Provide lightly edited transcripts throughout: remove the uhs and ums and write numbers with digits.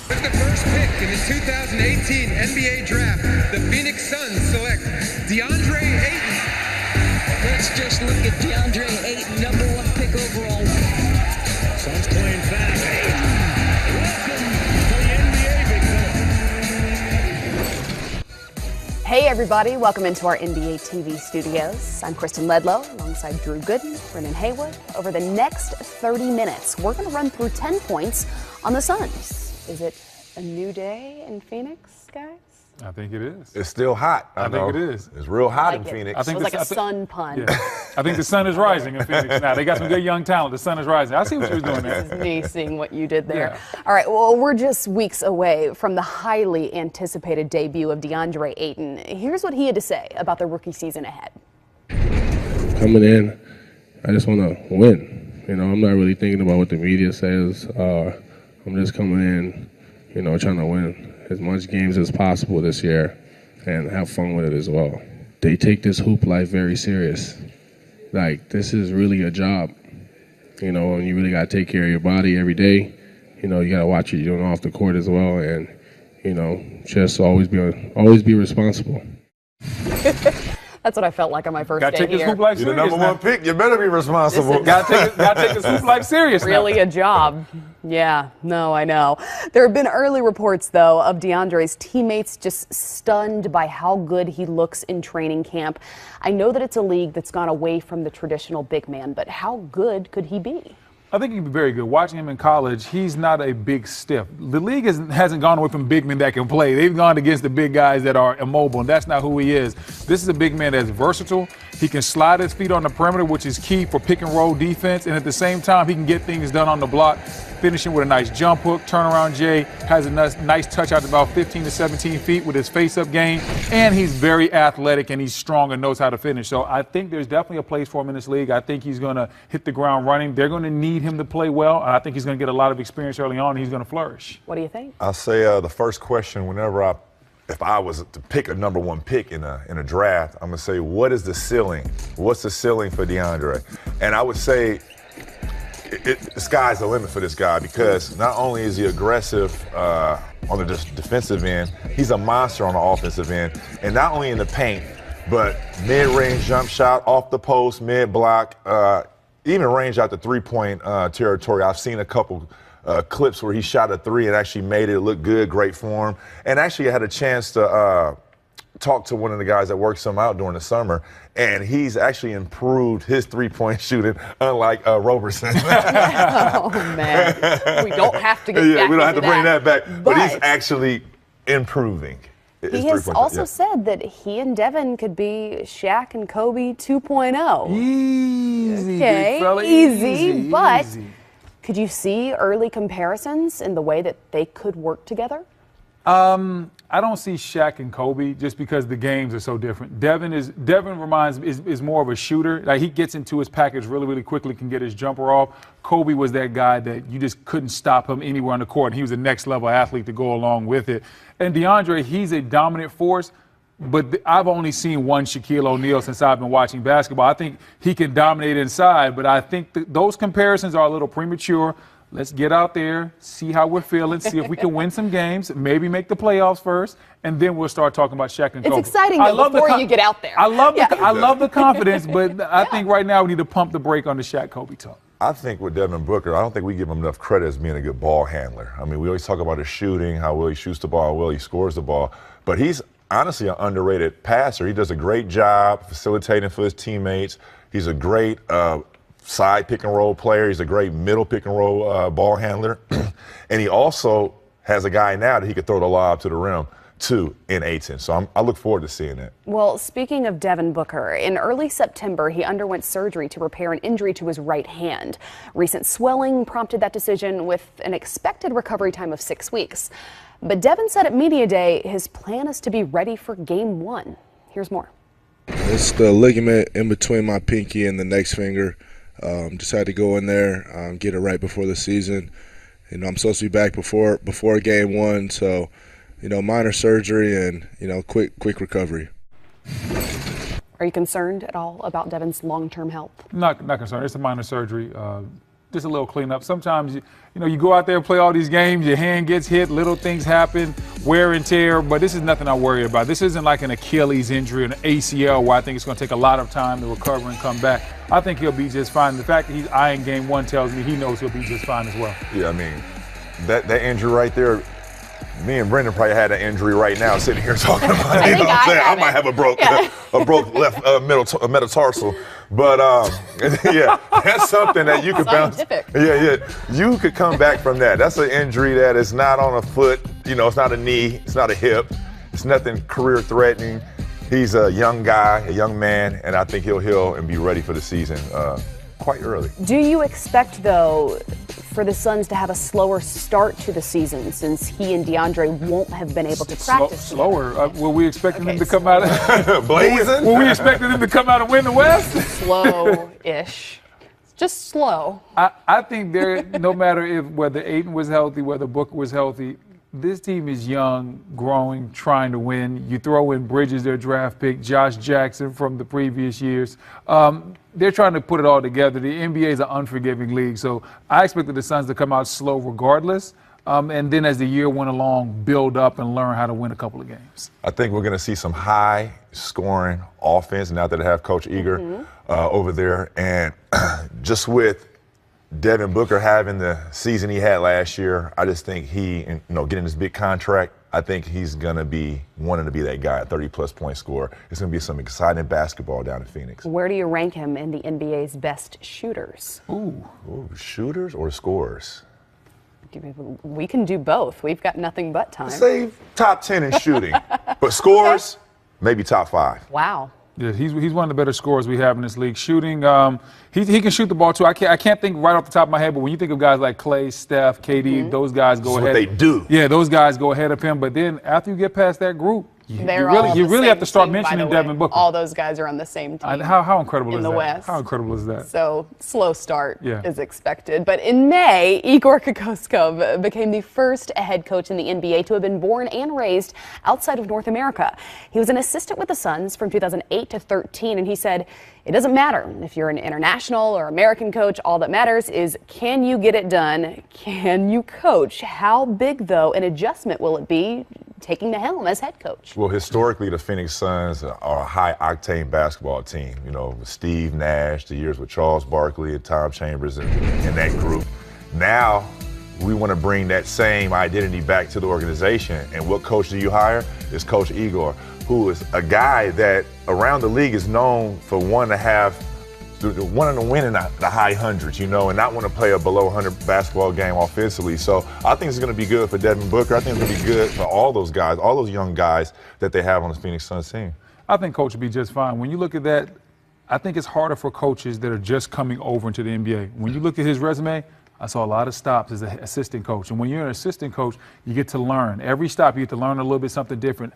With the first pick in the 2018 NBA Draft, the Phoenix Suns select DeAndre Ayton. Let's just look at DeAndre Ayton, #1 pick overall. Suns playing fast. Ayton, welcome to the NBA, big fella. Hey everybody, welcome into our NBA TV studios. I'm Kristen Ledlow alongside Drew Gooden, Brennan Haywood. Over the next 30 minutes, we're going to run through 10 points on the Suns. Is it a new day in Phoenix, guys? I think it is. It's still hot. I think it is. It's real hot Like in it. Phoenix. I think It was like a sun pun. Yeah. I think the sun is rising in Phoenix now. They got some good young talent. The sun is rising. I see what you was doing there. This is me seeing what you did there. Yeah. All right, well, we're just weeks away from the highly anticipated debut of DeAndre Ayton. Here's what he had to say about the rookie season ahead. Coming in, I just want to win. You know, I'm not really thinking about what the media says. I'm just coming in, you know, trying to win as much games as possible this year and have fun with it as well. They take this hoop life very serious. Like, this is really a job, you know, and you really got to take care of your body every day. You know, you got to watch what you're doing off the court as well, and, you know, just always be responsible. That's what I felt like on my first Got to day take this here. hoop life You're serious. the number one pick. You better be responsible. Got to take this hoop life serious. Really now. a job. Yeah, no, I know. There have been early reports, though, of DeAndre's teammates just stunned by how good he looks in training camp. I know that it's a league that's gone away from the traditional big man, but how good could he be? I think he'd be very good. Watching him in college, he's not a big stiff. The league hasn't gone away from big men that can play. They've gone against the big guys that are immobile, and that's not who he is. This is a big man that's versatile. He can slide his feet on the perimeter, which is key for pick and roll defense, and at the same time, he can get things done on the block, finishing with a nice jump hook, turnaround J, has a nice touch out to about 15 to 17 feet with his face-up game, and he's very athletic and he's strong and knows how to finish. So I think there's definitely a place for him in this league. I think he's going to hit the ground running. They're going to need him to play well, and I think he's going to get a lot of experience early on, and he's going to flourish. What do you think? I'll say the first question if I was to pick a #1 pick in a draft, I'm going to say, what is the ceiling? What's the ceiling for DeAndre? And I would say the sky's the limit for this guy, because not only is he aggressive on the defensive end, he's a monster on the offensive end. And not only in the paint, but mid-range jump shot, off the post, mid-block, even range out the three-point territory. I've seen a couple clips where he shot a three and actually made it look good, great form. And actually I had a chance to talk to one of the guys that worked some out during the summer, and he's actually improved his three-point shooting, unlike Roberson. Oh, man. We don't have to get back we don't have to bring that back. But he's But actually improving. he has also said that he and Devin could be Shaq and Kobe 2.0. Easy, Okay, big fella. easy, but easy. could you see early comparisons in the way that they could work together? I don't see Shaq and Kobe just because the games are so different. Devin is more of a shooter. Like, he gets into his package really, really quickly, can get his jumper off. Kobe was that guy that you just couldn't stop him anywhere on the court. He was a next level athlete to go along with it. And DeAndre, he's a dominant force, but I've only seen one Shaquille O'Neal since I've been watching basketball. I think he can dominate inside, but I think those comparisons are a little premature. Let's get out there, see how we're feeling, see if we can win some games, maybe make the playoffs first, and then we'll start talking about Shaq and Kobe. It's exciting, though, before you get out there. I love the confidence, but I think right now we need to pump the brake on the Shaq Kobe talk. I think with Devin Booker, I don't think we give him enough credit as being a good ball handler. I mean, we always talk about his shooting, how well he shoots the ball, how well he scores the ball, but he's honestly an underrated passer. He does a great job facilitating for his teammates. He's a great side pick and roll player. He's a great middle pick and roll ball handler. And he also has a guy now that he could throw the lob to the rim to in Ayton. So I look forward to seeing that. Well, speaking of Devin Booker, in early September, he underwent surgery to repair an injury to his right hand. Recent swelling prompted that decision with an expected recovery time of 6 weeks. But Devin said at Media Day his plan is to be ready for Game 1. Here's more. It's the ligament in between my pinky and the next finger. Just had to go in there, get it right before the season. You know, I'm supposed to be back before Game 1, so, you know, minor surgery and, you know, quick recovery. Are you concerned at all about Devin's long-term health? Not concerned. It's a minor surgery. just a little cleanup. Sometimes, you know, you go out there and play all these games, your hand gets hit, little things happen, wear and tear, but this is nothing I worry about. This isn't like an Achilles injury, an ACL, where I think it's going to take a lot of time to recover and come back. I think he'll be just fine. The fact that he's eyeing game 1 tells me he knows he'll be just fine as well. Yeah, I mean, that injury right there, me and Brendan probably had an injury right now sitting here talking about it. You know what I'm saying? I might have a broke left metatarsal. But yeah, that's something that you could bounce. Yeah, you could come back from that. That's an injury that is not on a foot, you know, it's not a knee, it's not a hip, it's nothing career threatening. He's a young guy, a young man, and I think he'll heal and be ready for the season quite early. Do you expect, though, for the Suns to have a slower start to the season since he and DeAndre won't have been able to practice? Slower? Were we expecting them to come out? Blazing? Were we expecting them to come out and win the West? Slow-ish. Just slow. I think no matter whether Ayton was healthy, whether Booker was healthy, this team is young, growing, trying to win. You throw in Bridges, their draft pick, Josh Jackson from the previous years. They're trying to put it all together. The NBA is an unforgiving league, so I expected the Suns to come out slow regardless, and then as the year went along, build up and learn how to win a couple of games. I think we're going to see some high-scoring offense now that I have Coach Eager over there. And just with Devin Booker having the season he had last year, I just think he, you know, getting this big contract, I think he's going to be wanting to be that guy, a 30-plus point scorer. It's going to be some exciting basketball down in Phoenix. Where do you rank him in the NBA's best shooters? Ooh, shooters or scorers? We can do both. We've got nothing but time. Say top 10 in shooting, but scores, maybe top 5. Wow. Yeah, he's one of the better scorers we have in this league. Shooting, he can shoot the ball too. I can't think right off the top of my head, but when you think of guys like Clay, Steph, KD, those guys go ahead. What they do. Yeah, those guys go ahead of him. But then after you get past that group, you really have to start mentioning Devin Booker. All those guys are on the same team. How incredible is that? In the West. How incredible is that? So slow start is expected. But in May, Igor Kokoskov became the first head coach in the NBA to have been born and raised outside of North America. He was an assistant with the Suns from 2008 to 13, and he said, it doesn't matter if you're an international or American coach. All that matters is, can you get it done? Can you coach? How big, though, an adjustment will it be taking the helm as head coach? Well, historically, the Phoenix Suns are a high-octane basketball team. You know, Steve Nash, the years with Charles Barkley and Tom Chambers and that group. Now, we want to bring that same identity back to the organization. And what coach do you hire? It's Coach Igor, who is a guy that around the league is known for wanting to win in the high hundreds, you know, and not want to play a below 100 basketball game offensively. So I think it's going to be good for Devin Booker. I think it's going to be good for all those guys, all those young guys that they have on the Phoenix Suns team. I think Coach will be just fine. When you look at that, I think it's harder for coaches that are just coming over into the NBA. When you look at his resume, I saw a lot of stops as an assistant coach. And when you're an assistant coach, you get to learn. Every stop, you get to learn a little bit something different.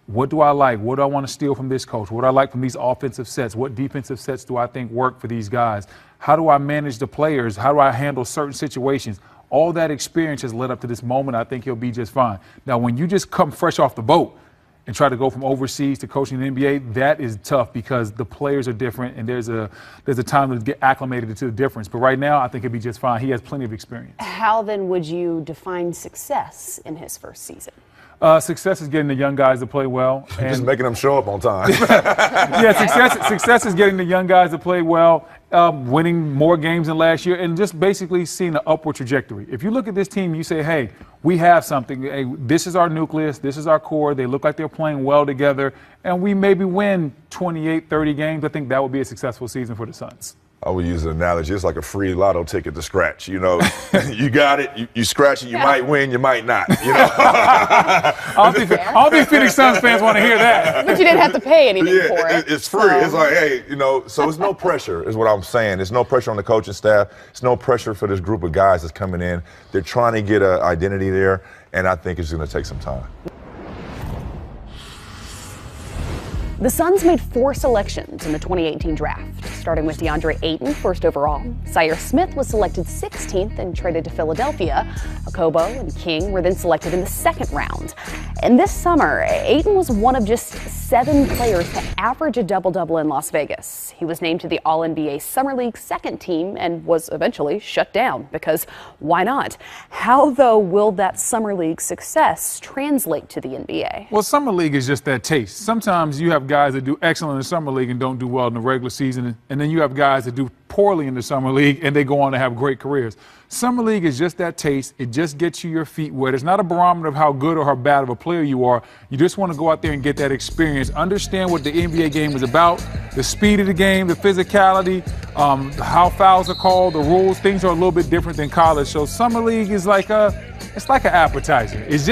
What do I like? What do I want to steal from this coach? What do I like from these offensive sets? What defensive sets do I think work for these guys? How do I manage the players? How do I handle certain situations? All that experience has led up to this moment. I think he'll be just fine. Now, when you just come fresh off the boat and try to go from overseas to coaching the NBA, that is tough because the players are different and there's a time to get acclimated to the difference. But right now, I think he'll be just fine. He has plenty of experience. How then would you define success in his first season? Success is getting the young guys to play well. And just making them show up on time. Yeah, success is getting the young guys to play well, winning more games than last year, and just basically seeing an upward trajectory. If you look at this team, you say, hey, we have something. Hey, this is our nucleus. This is our core. They look like they're playing well together, and we maybe win 28, 30 games. I think that would be a successful season for the Suns. I would use an analogy. It's like a free lotto ticket to scratch. You know, you got it, you scratch it, you might win, you might not. You know, I don't think Phoenix Suns fans want to hear that. But you didn't have to pay anything for it. It's free. It's like, hey, you know, so it's no pressure is what I'm saying. There's no pressure on the coaching staff. It's no pressure for this group of guys that's coming in. They're trying to get an identity there, and I think it's going to take some time. The Suns made 4 selections in the 2018 draft, starting with DeAndre Ayton, first overall. Zaire Smith was selected 16th and traded to Philadelphia. Okobo and King were then selected in the second round. And this summer, Ayton was one of just 7 players to average a double-double in Las Vegas. He was named to the All-NBA Summer League second team and was eventually shut down because why not? How, though, will that Summer League success translate to the NBA? Well, Summer League is just that taste. Sometimes you have guys that do excellent in the Summer League and don't do well in the regular season, and then you have guys that do poorly in the Summer League and they go on to have great careers. Summer League is just that taste. It just gets you your feet wet. It's not a barometer of how good or how bad of a player you are. You just want to go out there and get that experience, understand what the NBA game is about, the speed of the game, the physicality, how fouls are called, the rules. Things are a little bit different than college. So Summer League is like an appetizer. It's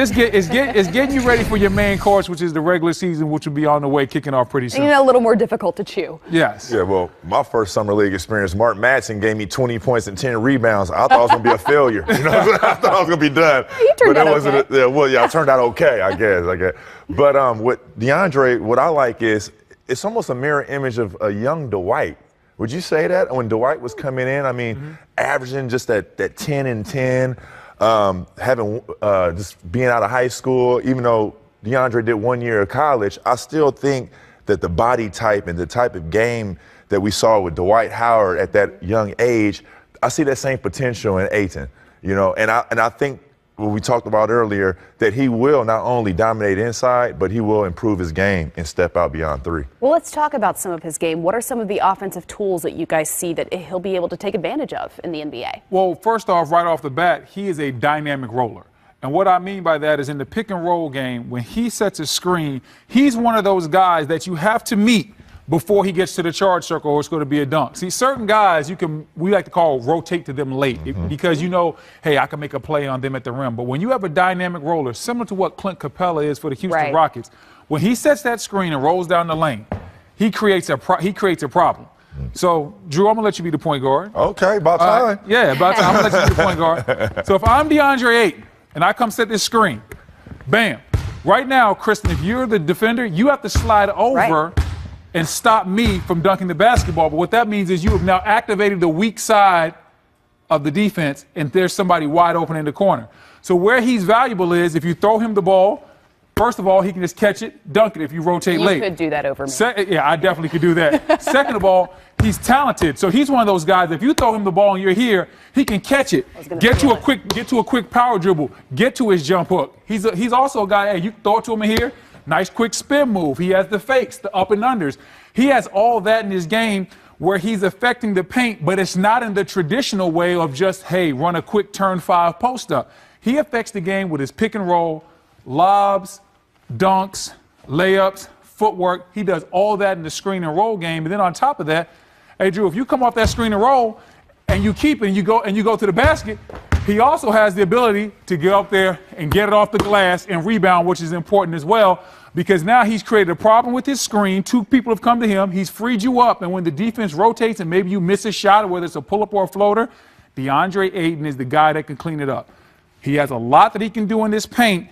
getting you ready for your main course, which is the regular season, which will be on the way, kicking off pretty soon. And a little more difficult to chew. Yes. Yeah, well, my first Summer League experience, Mark Madsen gave me 20 points and 10 rebounds. I thought I was going to be a failure. You know, I thought I was going to be done. You turned out okay. I turned out okay, I guess. But with DeAndre, what I like is it's almost a mirror image of a young Dwight. Would you say that? When Dwight was coming in, I mean, averaging just that 10 and 10, having just being out of high school, even though DeAndre did 1 year of college, I still think that the body type and the type of game that we saw with Dwight Howard at that young age, I see that same potential in Ayton, you know, and I think what we talked about earlier, that he will not only dominate inside, but he will improve his game and step out beyond 3. Well, let's talk about some of his game. What are some of the offensive tools that you guys see that he'll be able to take advantage of in the NBA? Well, first off, right off the bat, he is a dynamic roller. And what I mean by that is in the pick and roll game, when he sets a screen, he's one of those guys that you have to meet before he gets to the charge circle or it's going to be a dunk. See, certain guys we like to call rotate to them late because you know, hey, I can make a play on them at the rim. But when you have a dynamic roller, similar to what Clint Capella is for the Houston Rockets, when he sets that screen and rolls down the lane, he creates a problem. So, Drew, I'm going to let you be the point guard. Okay, about time. Yeah, about time. I'm going to let you be the point guard. So if I'm DeAndre Ayton and I come set this screen, bam. Right now, Kristen, if you're the defender, you have to slide over and stop me from dunking the basketball. But what that means is you have now activated the weak side of the defense, and there's somebody wide open in the corner. So where he's valuable is if you throw him the ball, first of all, he can just catch it, dunk it if you rotate late. You could do that over me. Yeah, I definitely could do that. Second of all, he's talented. So he's one of those guys, if you throw him the ball and you're here, he can catch it, get to a quick power dribble, get to his jump hook. He's also a guy, hey, you throw it to him in here, nice quick spin move. He has the fakes, the up and unders. He has all that in his game where he's affecting the paint, but it's not in the traditional way of just, hey, run a quick turn 5 post up. He affects the game with his pick and roll, lobs, dunks, layups, footwork. He does all that in the screen and roll game. And then on top of that, hey, Drew, if you come off that screen and roll and you keep it and you go to the basket, he also has the ability to get up there and get it off the glass and rebound, which is important as well, because now he's created a problem with his screen. 2 people have come to him. He's freed you up. And when the defense rotates and maybe you miss a shot, whether it's a pull-up or a floater, DeAndre Ayton is the guy that can clean it up. He has a lot that he can do in this paint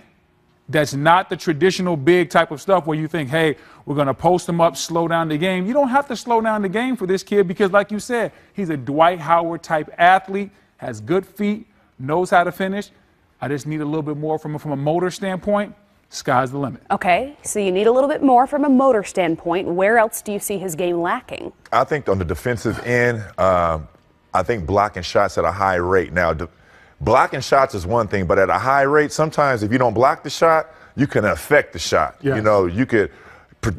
that's not the traditional big type of stuff where you think, hey, we're going to post him up, slow down the game. You don't have to slow down the game for this kid because, like you said, he's a Dwight Howard type athlete, has good feet, knows how to finish. I just need a little bit more from a motor standpoint. Sky's the limit. Okay, so you need a little bit more from a motor standpoint. Where else do you see his game lacking? I think on the defensive end, I think blocking shots at a high rate. Now, blocking shots is one thing, but at a high rate, sometimes if you don't block the shot, you can affect the shot. Yes. You know, you could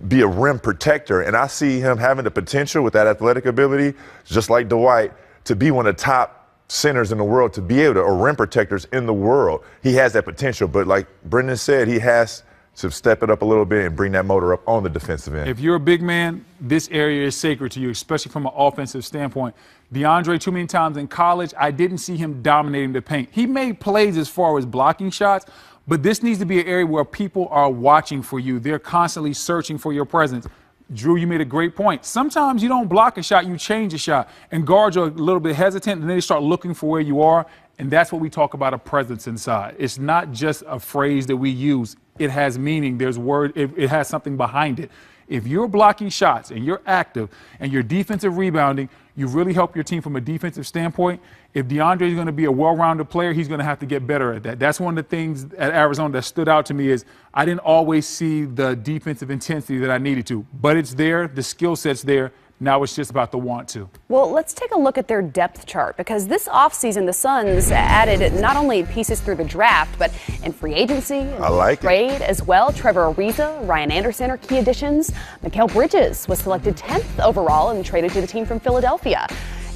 be a rim protector, and I see him having the potential with that athletic ability, just like Dwight, to be one of the top centers in the world, to be able to, or rim protectors in the world. He has that potential, but like Brendan said, he has to step it up a little bit and bring that motor up on the defensive end. If you're a big man, this area is sacred to you, especially from an offensive standpoint. DeAndre, too many times in college, I didn't see him dominating the paint. He made plays as far as blocking shots, but this needs to be an area where people are watching for you. They're constantly searching for your presence. Drew, you made a great point. Sometimes you don't block a shot, you change a shot. And guards are a little bit hesitant, and then they start looking for where you are. And that's what we talk about, a presence inside. It's not just a phrase that we use. it has meaning. There's word, it has something behind it. If you're blocking shots and you're active and you're defensive rebounding, you really help your team from a defensive standpoint. If DeAndre is going to be a well-rounded player, he's going to have to get better at that. That's one of the things at Arizona that stood out to me is I didn't always see the defensive intensity that I needed to, but it's there, the skill set's there. Now it's just about the want to. Well, let's take a look at their depth chart because this offseason, the Suns added not only pieces through the draft, but in free agency, trade as well. Trevor Ariza, Ryan Anderson are key additions. Mikal Bridges was selected 10th overall and traded to the team from Philadelphia.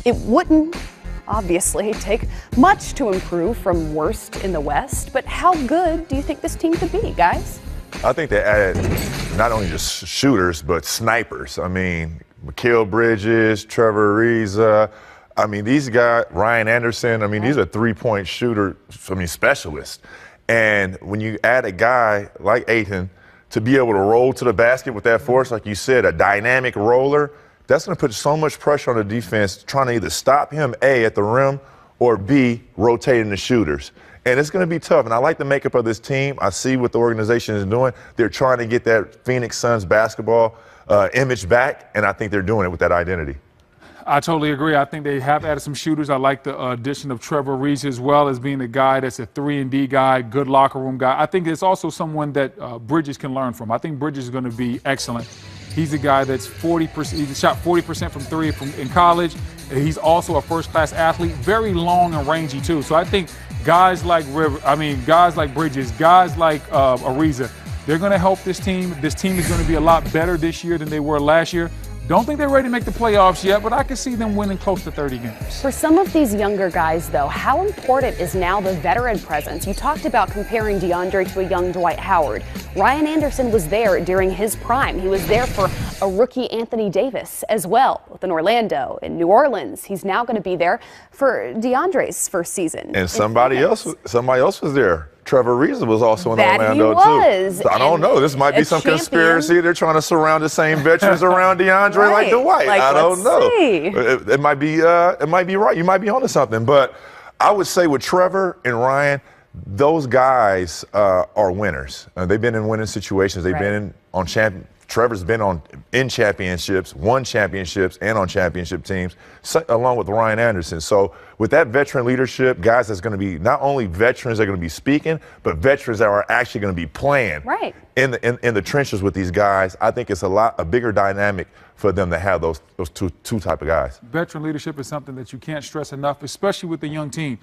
It wouldn't obviously take much to improve from worst in the West, but how good do you think this team could be, guys? I think they added not only just shooters, but snipers. I mean, Mikal Bridges, Trevor Ariza. I mean, these guys, Ryan Anderson, I mean, these are three-point shooter, specialists. And when you add a guy like Ayton to be able to roll to the basket with that force, like you said, a dynamic roller, that's going to put so much pressure on the defense trying to either stop him, A, at the rim, or B, rotating the shooters. And it's going to be tough. And I like the makeup of this team. I see what the organization is doing. They're trying to get that Phoenix Suns basketball image back, and I think they're doing it with that identity. I totally agree. I think they have added some shooters. I like the addition of Trevor Ariza as well as being a guy that's a 3-and-D guy, good locker room guy. I think it's also someone that Bridges can learn from. I think Bridges is going to be excellent. He's a guy that's 40%. He shot 40% from three in college. He's also a first-class athlete, very long and rangy too. So I think guys like Bridges, guys like Ariza, they're going to help this team. This team is going to be a lot better this year than they were last year. Don't think they're ready to make the playoffs yet, but I can see them winning close to 30 games. For some of these younger guys, though, how important is now the veteran presence? You talked about comparing DeAndre to a young Dwight Howard. Ryan Anderson was there during his prime. He was there for a rookie Anthony Davis as well, both in Orlando and New Orleans. He's now going to be there for DeAndre's first season. And somebody else was there. Trevor Ariza was also in that Orlando, too. I don't know. This might be some conspiracy. They're trying to surround the same veterans around DeAndre like Dwight. I don't know. It might be right. You might be onto something. But I would say with Trevor and Ryan, those guys are winners. They've been in winning situations. They've been on champion. Trevor's been in championships, won championships, and on championship teams, along with Ryan Anderson. So with that veteran leadership, guys that's going to be not only veterans that are going to be speaking, but veterans that are actually going to be playing in the trenches with these guys, I think it's a bigger dynamic for them to have those two type of guys. Veteran leadership is something that you can't stress enough, especially with the young team.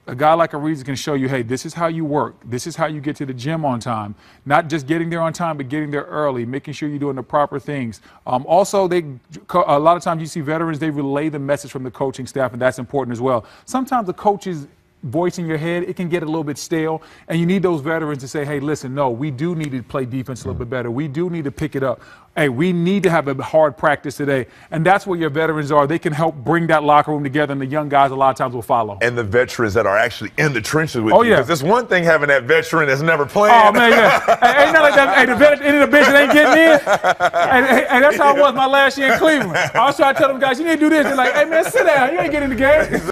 A guy like Ariza can show you, hey, this is how you work. This is how you get to the gym on time. Not just getting there on time, but getting there early, making sure you're doing the proper things. Also, a lot of times you see veterans, they relay the message from the coaching staff, and that's important as well. Sometimes the coaches voice in your head, it can get a little bit stale, and you need those veterans to say, hey, listen, no, we do need to play defense a little bit better. We do need to pick it up. Hey, we need to have a hard practice today. And that's where your veterans are. They can help bring that locker room together, and the young guys a lot of times will follow. And the veterans that are actually in the trenches with you. Because it's one thing having that veteran that's never playing. Oh, man, hey, ain't nothing like that. Hey, the veteran in the bench that ain't getting in. And that's how it was my last year in Cleveland. I was trying to tell them guys, you need to do this. They're like, hey, man, sit down. You ain't getting in the game.